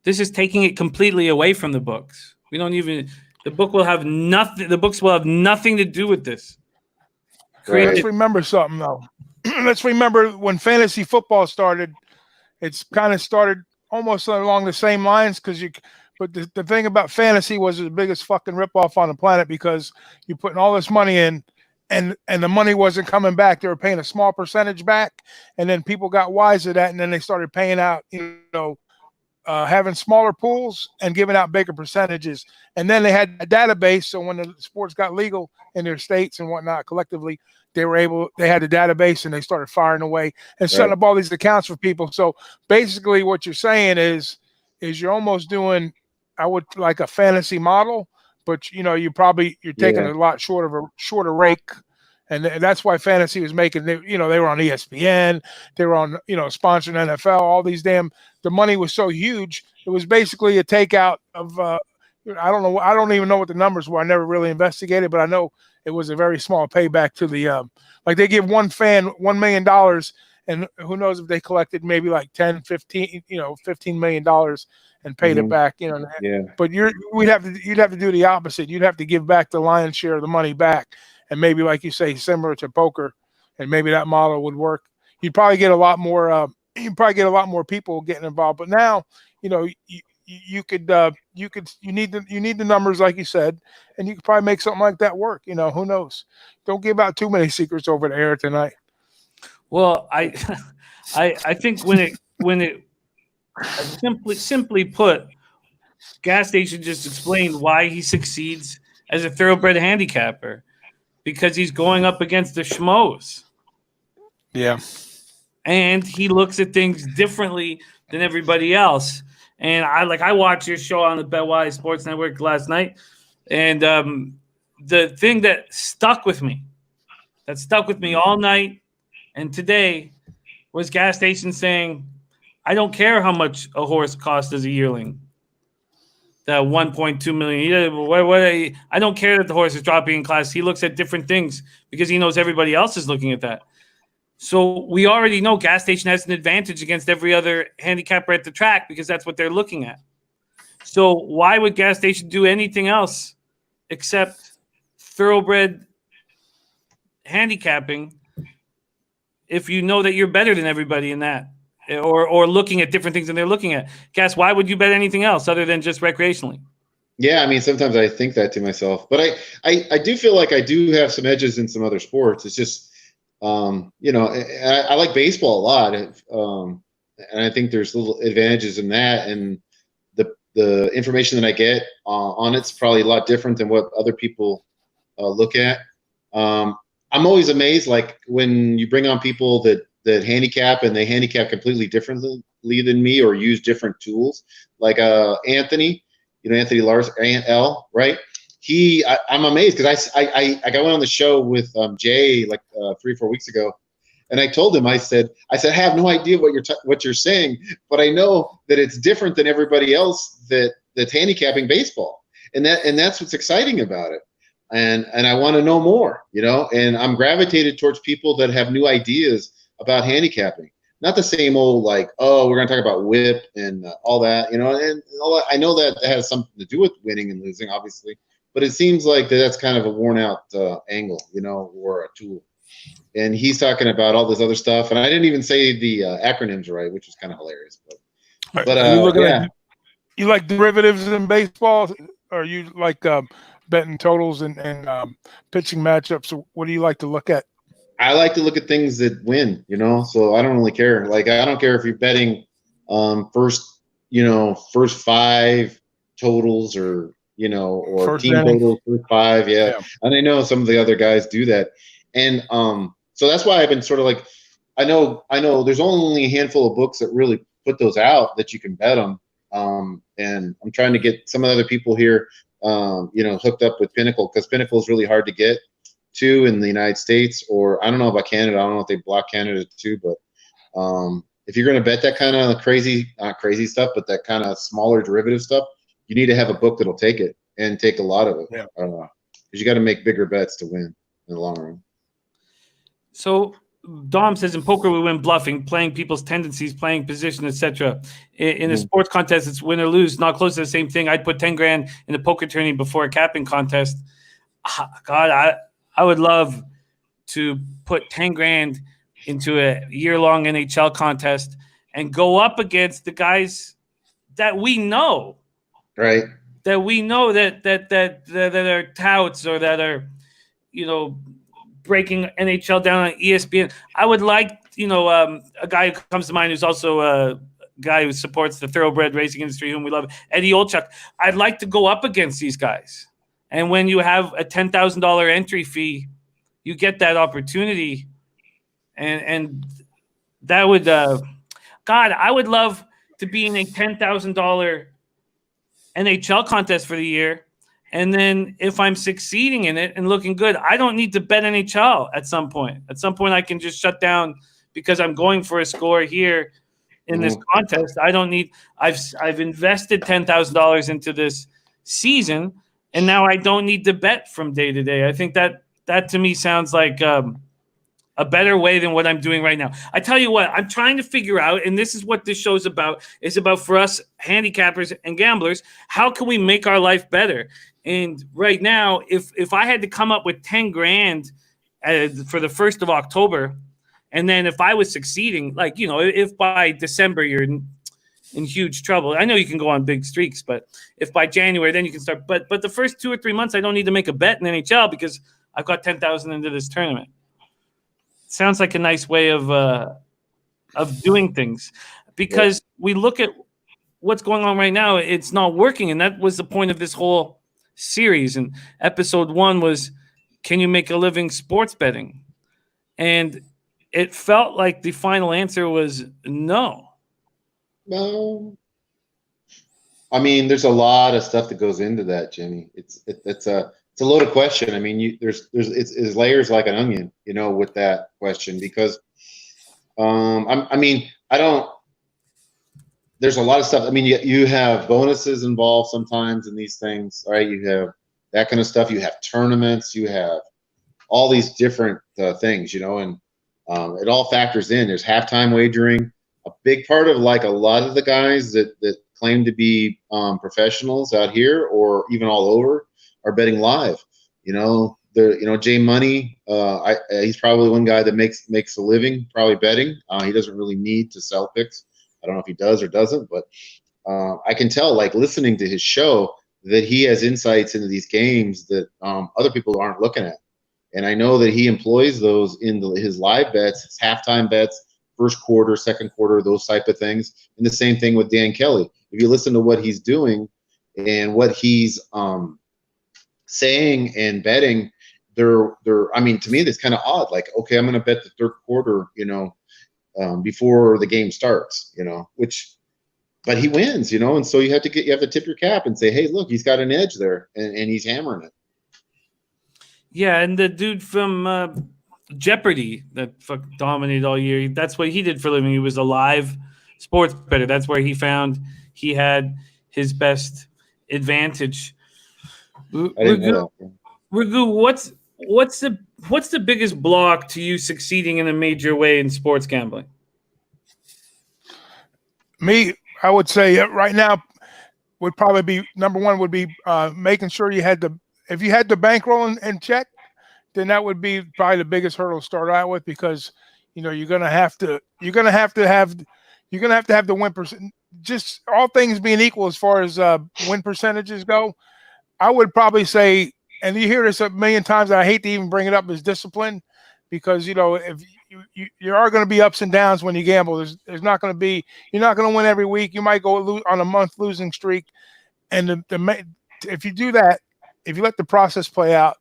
this is taking it completely away from the books. We don't even, the book will have nothing, the books will have nothing to do with this. Let's remember something though. Let's remember when fantasy football started, it's kind of started almost along the same lines but the thing about fantasy was the biggest fucking ripoff on the planet because you're putting all this money in and the money wasn't coming back. They were paying a small percentage back, and then people got wise to that, and then they started paying out, having smaller pools and giving out bigger percentages. And then they had a database, so when the sports got legal in their states and whatnot, collectively, they had a database, and they started firing away and setting up all these accounts for people. So basically what you're saying is you're almost doing, I would like a fantasy model, but you're taking a lot shorter rake. And that's why fantasy was making, they were on ESPN, they were on, sponsoring NFL, all these the money was so huge. It was basically a takeout of, I don't even know what the numbers were. I never really investigated, but I know it was a very small payback to the, they give one fan $1 million, and who knows if they collected maybe like 10, 15, $15 million and paid it back, But you'd have to do the opposite. You'd have to give back the lion's share of the money back. And maybe, like you say, similar to poker, and maybe that model would work. You'd probably get a lot more. People getting involved. But now, you need the numbers, like you said, and you could probably make something like that work. Who knows? Don't give out too many secrets over the air tonight. Well, I think when it simply put, Gas Station just explained why he succeeds as a thoroughbred handicapper. Because he's going up against the schmoes. Yeah. And he looks at things differently than everybody else. And I watched your show on the Betwise Sports Network last night. And the thing that stuck with me all night and today was Gas Station saying, I don't care how much a horse costs as a yearling. That 1.2 million. I don't care that the horse is dropping in class. He looks at different things because he knows everybody else is looking at that. So we already know Gas Station has an advantage against every other handicapper at the track because that's what they're looking at. So why would Gas Station do anything else except thoroughbred handicapping if you know that you're better than everybody in that? Or looking at different things than they're looking at. Gas, why would you bet anything else other than just recreationally? Yeah, I mean, sometimes I think that to myself. But I do feel like I do have some edges in some other sports. It's just, I like baseball a lot. And I think there's little advantages in that. And the information that I get on it's probably a lot different than what other people look at. I'm always amazed, like, when you bring on people that handicap and they handicap completely differently than me or use different tools, like Anthony, Anthony Lars, L, right? I'm amazed because I went on the show with Jay like 3 or 4 weeks ago, and I told him, I said I have no idea what you're saying, but I know that it's different than everybody else that's handicapping baseball, and that's what's exciting about it. And I want to know more, and I'm gravitated towards people that have new ideas about handicapping. not the same old like, oh, we're going to talk about whip and all that, and all that. I know that has something to do with winning and losing, obviously, but it seems like that's kind of a worn out angle, or a tool. And he's talking about all this other stuff, and I didn't even say the acronyms right, which was kind of hilarious. But you like derivatives in baseball, or you like betting totals and pitching matchups? What do you like to look at? I like to look at things that win, so I don't really care. Like, I don't care if you're betting first 5 totals or First team inning. totals, first 5. Yeah. And I know some of the other guys do that. And so that's why I've been sort of like, I know there's only a handful of books that really put those out that you can bet them. And I'm trying to get some of the other people here, hooked up with Pinnacle, because Pinnacle is really hard to get to in the United States, or I don't know about Canada. I don't know if they block Canada too, but if you're going to bet that kind of not crazy stuff, but that kind of smaller derivative stuff, you need to have a book that'll take it and take a lot of it. Yeah. Because you got to make bigger bets to win in the long run. So Dom says in poker we win bluffing, playing people's tendencies, playing position, etc. In a sports contest, it's win or lose, not close to the same thing. I'd put 10 grand in a poker tourney before a capping contest. God, I would love to put 10 grand into a year-long NHL contest and go up against the guys that we know, right? That we know that are touts or that are, breaking NHL down on ESPN. I would like, a guy who comes to mind who's also a guy who supports the thoroughbred racing industry, whom we love, Eddie Olchuk. I'd like to go up against these guys. And when you have a $10,000 entry fee, you get that opportunity. And that would, God, I would love to be in a $10,000 NHL contest for the year. And then if I'm succeeding in it and looking good, I don't need to bet NHL at some point. At some point, I can just shut down because I'm going for a score here in this contest. I don't need – I've invested $10,000 into this season, and now I don't need to bet from day to day. I think that to me sounds like a better way than what I'm doing right now. I tell you what, I'm trying to figure out, and this is what this show's about, is about for us handicappers and gamblers, how can we make our life better? And right now, if I had to come up with 10 grand for the 1st of October, and then if I was succeeding, like, if by December you're in huge trouble. I know you can go on big streaks, but if by January, then you can start. But the first 2 or 3 months, I don't need to make a bet in NHL because I've got 10,000 into this tournament. Sounds like a nice way of doing things, because we look at what's going on right now. It's not working, and that was the point of this whole series. And episode 1 was, can you make a living sports betting? And it felt like the final answer was no. No. I mean, there's a lot of stuff that goes into that, Jimmy. It's a loaded question. I mean, there's layers like an onion, with that question, because there's a lot of stuff. I mean, you have bonuses involved sometimes in these things, right? You have that kind of stuff. You have tournaments. You have all these different things, and it all factors in. There's halftime wagering. A big part of like a lot of the guys that claim to be professionals out here or even all over are betting live. Jay Money, he's probably one guy that makes a living probably betting. He doesn't really need to sell picks. I don't know if he does or doesn't, but I can tell, like, listening to his show, that he has insights into these games that other people aren't looking at. And I know that he employs those in his live bets, his halftime bets, first quarter, second quarter, those type of things. And the same thing with Dan Kelly. If you listen to what he's doing and what he's saying and betting, I mean, to me, that's kind of odd. Like, okay, I'm going to bet the third quarter, before the game starts, but he wins, and so you have to tip your cap and say, hey, look, he's got an edge there, and he's hammering it. Yeah, and the dude from Jeopardy that dominated all year, that's what he did for a living. He was a live sports bettor. That's where he found he had his best advantage. Ragoo, what's the biggest block to you succeeding in a major way in sports gambling? Me, I would say right now would probably be number one would be making sure you had if you had the bankroll in check, then that would be probably the biggest hurdle to start out with, because you're gonna have to have the win percent. Just all things being equal as far as win percentages go, I would probably say, and you hear this a million times, and I hate to even bring it up, is discipline, because if you are going to be ups and downs when you gamble. There's not going to be, you're not going to win every week. You might go on a month losing streak, and if you do that, if you let the process play out,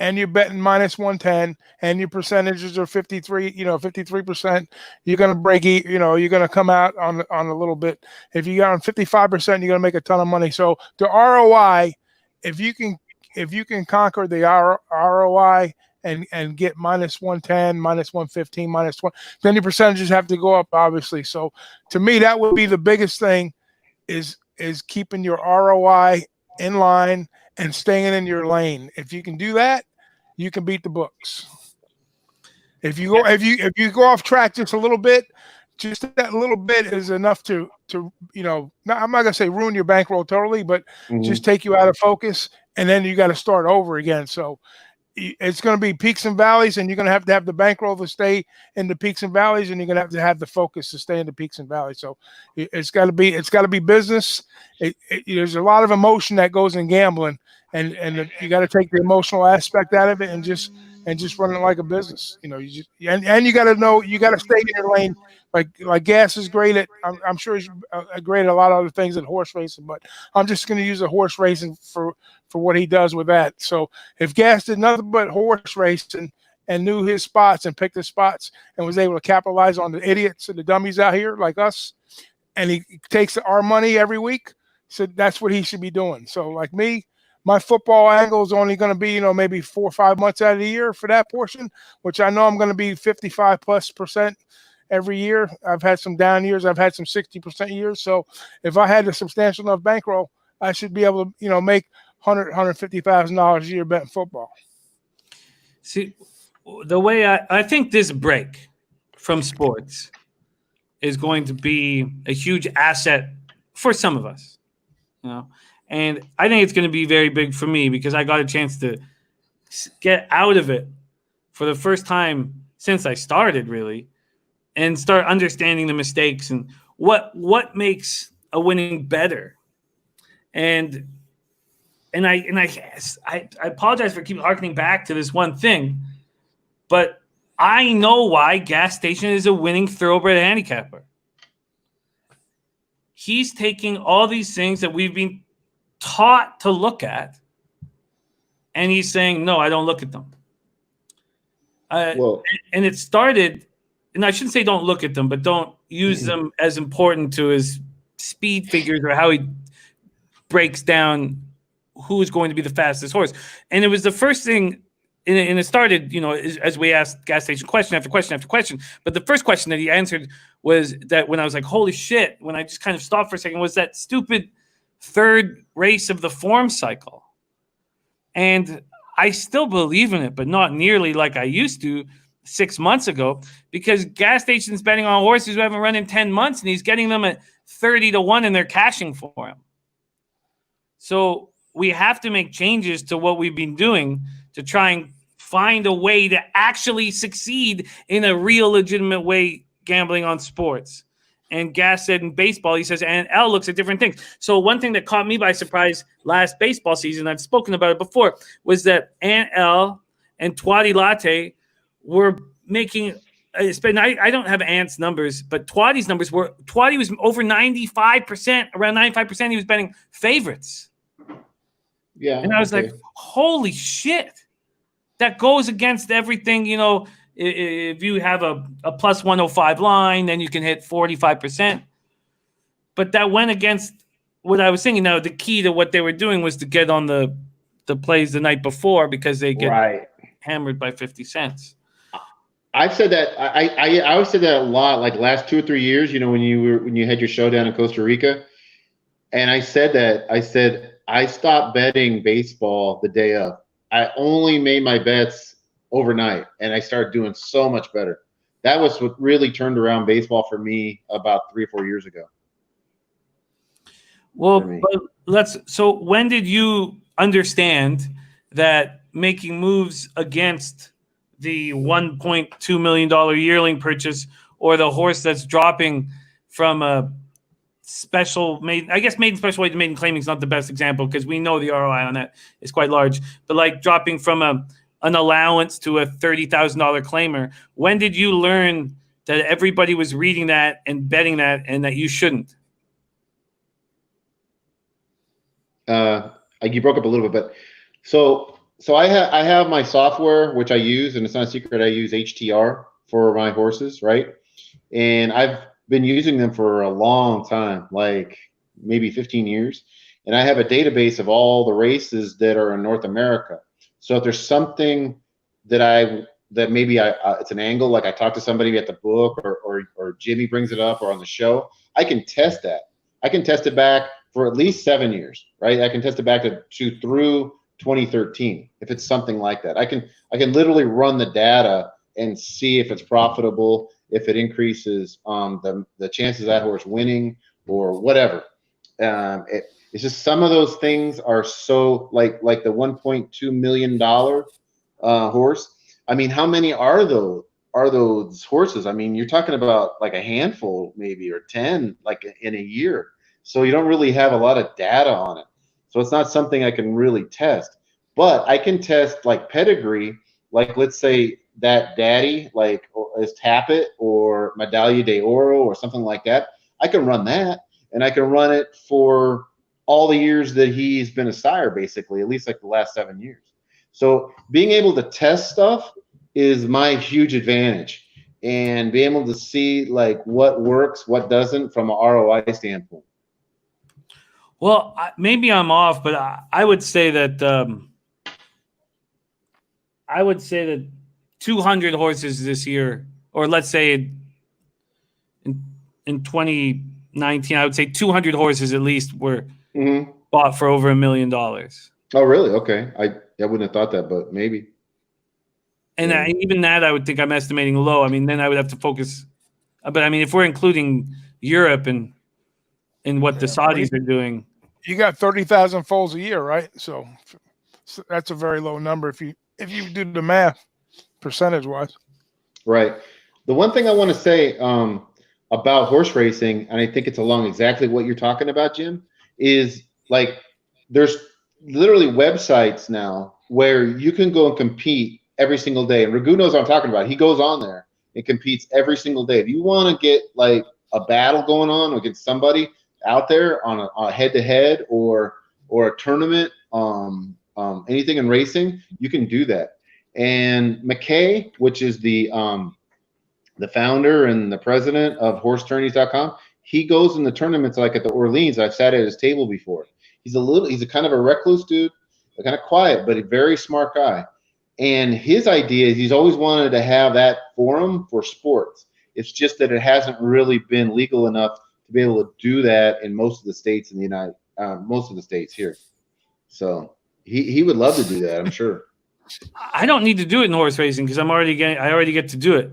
and you're betting -110, and your percentages are 53%, you're going to break. You're going to come out on a little bit. If you got on 55%, you're going to make a ton of money. So the ROI, if you can conquer the ROI and get -110, -115, -20, then your percentages have to go up, obviously. So to me, that would be the biggest thing, is keeping your ROI in line and staying in your lane. If you can do that, you can beat the books. If you go off track just a little bit, just that little bit is enough to I'm not going to say ruin your bankroll totally, but just take you out of focus, and then you got to start over again. So it's going to be peaks and valleys, and you're going to have the bankroll to stay in the peaks and valleys, and you're going to have the focus to stay in the peaks and valleys. So it's got to be business. There's a lot of emotion that goes in gambling, and you got to take the emotional aspect out of it and just run it like a business. You got to know, you got to stay in your lane. Like Gas is great at, I'm sure he's great at a lot of other things at horse racing, but I'm just going to use the horse racing for what he does with that. So if Gas did nothing but horse racing and knew his spots and picked his spots and was able to capitalize on the idiots and the dummies out here like us, and he takes our money every week, so that's what he should be doing. So like me, my football angle is only going to be, maybe 4 or 5 months out of the year for that portion, which I know I'm going to be 55+% every year. I've had some down years. I've had some 60% years. So if I had a substantial enough bankroll, I should be able to, make $150,000 a year betting football. See, the way I think this break from sports is going to be a huge asset for some of us, and I think it's going to be very big for me, because I got a chance to get out of it for the first time since I started, really, and start understanding the mistakes and what makes a winning better. And I apologize for keep harkening back to this one thing, but I know why Gas Station is a winning thoroughbred handicapper. He's taking all these things that we've been taught to look at, and he's saying, no, I don't look at them. And it started, and I shouldn't say don't look at them, but don't use them as important to his speed figures or how he breaks down who is going to be the fastest horse. And it was the first thing, and it started, as we asked Gas Station question after question after question. But the first question that he answered was that, when I was like, holy shit, when I just kind of stopped for a second, was that stupid third race of the form cycle. And I still believe in it, but not nearly like I used to 6 months ago, because Gas Station's betting on horses who haven't run in 10 months, and he's getting them at 30-1, and they're cashing for him. So we have to make changes to what we've been doing to try and find a way to actually succeed in a real legitimate way gambling on sports. And Gas said in baseball, he says, and L looks at different things. So one thing that caught me by surprise last baseball season, I've spoken about it before, was that Aunt L and Twatty Latte were making – I don't have Ant's numbers, but Twatty's numbers were – Twatty was over 95%, around 95%. He was betting favorites. Yeah. And I was like, holy shit. That goes against everything, if you have a plus 105 line, then you can hit 45%. But that went against what I was thinking. Now, the key to what they were doing was to get on the plays the night before, because they get hammered by 50 cents. I've said that. I always said that a lot, like last 2 or 3 years, when you had your showdown in Costa Rica. And I said I stopped betting baseball the day of. I only made my bets overnight, and I started doing so much better. That was what really turned around baseball for me about 3 or 4 years ago. Well, for me. but so when did you understand that making moves against the $1.2 million yearling purchase or the horse that's dropping from a special made, I guess maiden special weight maiden claiming is not the best example because we know the ROI on that is quite large, but like dropping from an allowance to a $30,000 claimer, when did you learn that everybody was reading that and betting that and that you shouldn't? You broke up a little bit, but so I have my software which I use, and it's not a secret. I use HTR for my horses, right? And I've been using them for a long time, like maybe 15 years. And I have a database of all the races that are in North America. So if there's something that maybe it's an angle, like I talk to somebody at the book or Jimmy brings it up or on the show, I can test that. I can test it back for at least 7 years, right? I can test it back to through 2013 if it's something like that. I can literally run the data and see if it's profitable, if it increases the chances of that horse winning or whatever. It's just some of those things are so like the $1.2 million horse. I mean, how many are those horses? I mean, you're talking about like a handful maybe or 10 like in a year. So you don't really have a lot of data on it. So it's not something I can really test. But I can test like pedigree, like let's say that daddy like is Tappet or Medaglia de Oro or something like that. I can run that, and I can run it for all the years that he's been a sire, basically, at least like the last 7 years. So being able to test stuff is my huge advantage, and being able to see like what works, what doesn't from an ROI standpoint. Well, maybe I'm off, but I would say that 200 horses this year, or let's say in 2019, I would say 200 horses at least were bought for over $1 million. Oh, really? Okay. I wouldn't have thought that, but maybe. And even that, I would think I'm estimating low. I mean, then I would have to focus. But I mean, if we're including Europe and what the Saudis are doing, you got 30,000 foals a year, right? So that's a very low number if you do the math percentage wise. Right. The one thing I want to say about horse racing, and I think it's along exactly what you're talking about, Jim, is like there's literally websites now where you can go and compete every single day. And Ragoo knows what I'm talking about. He goes on there and competes every single day. If you want to get like a battle going on against somebody out there on a head-to-head or a tournament, anything in racing, you can do that. And McKay, which is the founder and the president of horsetourneys.com, he goes in the tournaments like at the Orleans. I've sat at his table before. He's a kind of a recluse dude, kind of quiet, but a very smart guy. And his idea is he's always wanted to have that forum for sports. It's just that it hasn't really been legal enough to be able to do that in most of the states in the most of the states here. So he would love to do that, I'm sure. I don't need to do it in horse racing because I already get to do it.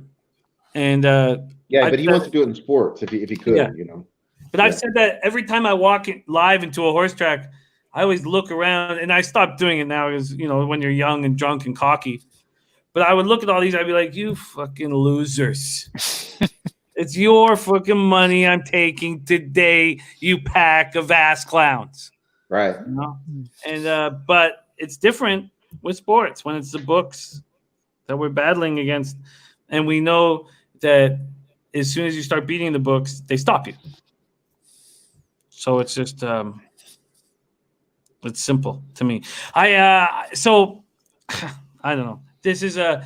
And but he wants to do it in sports if he could, you know. But I've said that every time I walk live into a horse track, I always look around, and I stopped doing it now because, you know, when you're young and drunk and cocky. But I would look at all these, I'd be like, you fucking losers. It's your fucking money I'm taking today, you pack of ass clowns. Right. You know? And but it's different with sports when it's the books that we're battling against. And we know that as soon as you start beating the books, they stop you. So it's just it's simple to me. So I don't know. This is a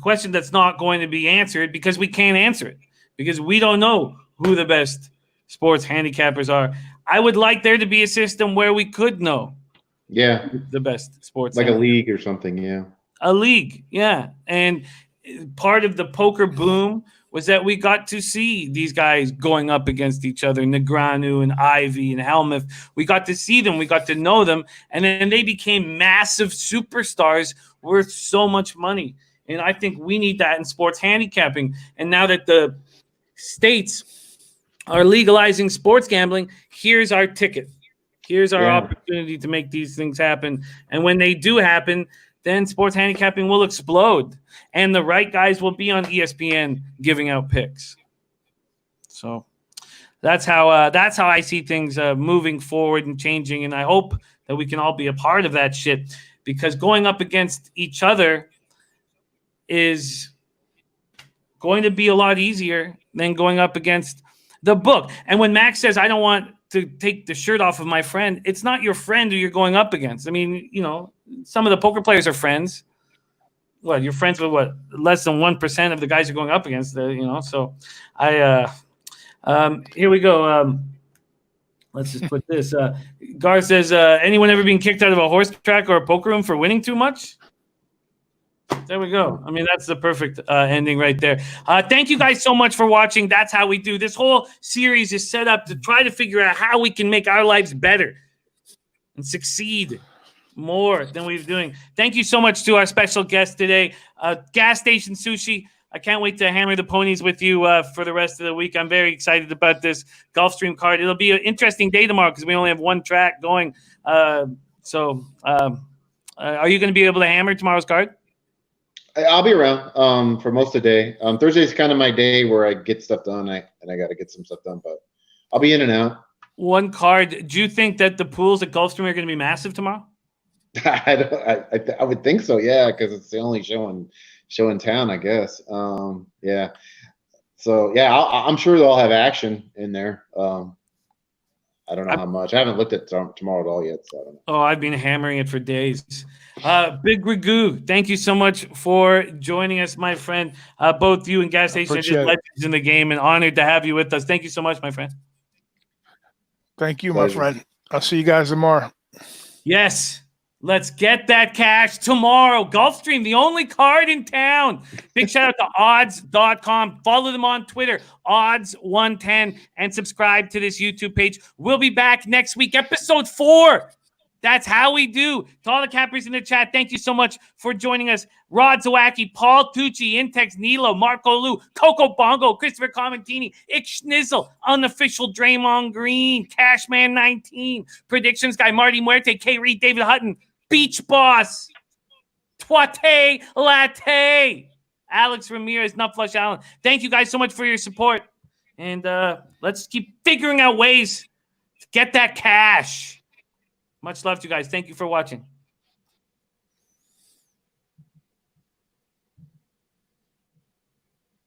question that's not going to be answered because we can't answer it because we don't know who the best sports handicappers are. I would like there to be a system where we could know. Yeah. The best sports. Like a league or something, yeah. A league, yeah. And part of the poker boom was that we got to see these guys going up against each other, Negreanu and Ivy and Helmuth. We got to see them. We got to know them. And then they became massive superstars worth so much money. And I think we need that in sports handicapping. And now that the states are legalizing sports gambling, here's our ticket. Here's our opportunity to make these things happen. And when they do happen, then sports handicapping will explode. And the right guys will be on ESPN giving out picks. So that's how I see things moving forward and changing. And I hope that we can all be a part of that shit, because going up against each other is going to be a lot easier than going up against the book. And when Max says, I don't want to take the shirt off of my friend, it's not your friend who you're going up against. I mean, you know, some of the poker players are friends. What, you're friends with what? Less than 1% of the guys you're going up against, you know? So here we go. Let's just put this. Gar says, anyone ever been kicked out of a horse track or a poker room for winning too much? There we go. I mean, that's the perfect ending right there. Thank you guys so much for watching. That's how we do. This whole series is set up to try to figure out how we can make our lives better and succeed more than we've doing. Thank you so much to our special guest today, Gas Station Sushi. I can't wait to hammer the ponies with you for the rest of the week. I'm very excited about this Gulfstream card. It'll be an interesting day tomorrow because we only have one track going. Are you going to be able to hammer tomorrow's card? I'll be around for most of the day. Thursday's kind of my day where I get stuff done. I got to get some stuff done, but I'll be in and out. One card. Do you think that the pools at Gulfstream are going to be massive tomorrow? I would think so, yeah, because it's the only show in town, I guess. Yeah. So yeah, I'm sure they'll have action in there. I don't know how much. I haven't looked at tomorrow at all yet, so I don't know. Oh, I've been hammering it for days. Big Ragoo, thank you so much for joining us, my friend. Both you and Gas Station are just legends in the game, and honored to have you with us. Thank you so much, my friend. Thank you, my friend. I'll see you guys tomorrow. Yes. Let's get that cash tomorrow. Gulfstream, the only card in town. Big shout out to odds.com. Follow them on Twitter, odds110, and subscribe to this YouTube page. We'll be back next week, episode 4. That's how we do. To all the cappers in the chat, thank you so much for joining us. Rod Zawacki, Paul Tucci, Intex Nilo, Marco Lu, Coco Bongo, Christopher Comentini, Ick Schnizzle, Unofficial Draymond Green, Cashman 19, Predictions Guy, Marty Muerte, K. Reed, David Hutton, Beach Boss, Twate Latte, Alex Ramirez, Nutflush Allen. Thank you guys so much for your support. And let's keep figuring out ways to get that cash. Much love to you guys. Thank you for watching.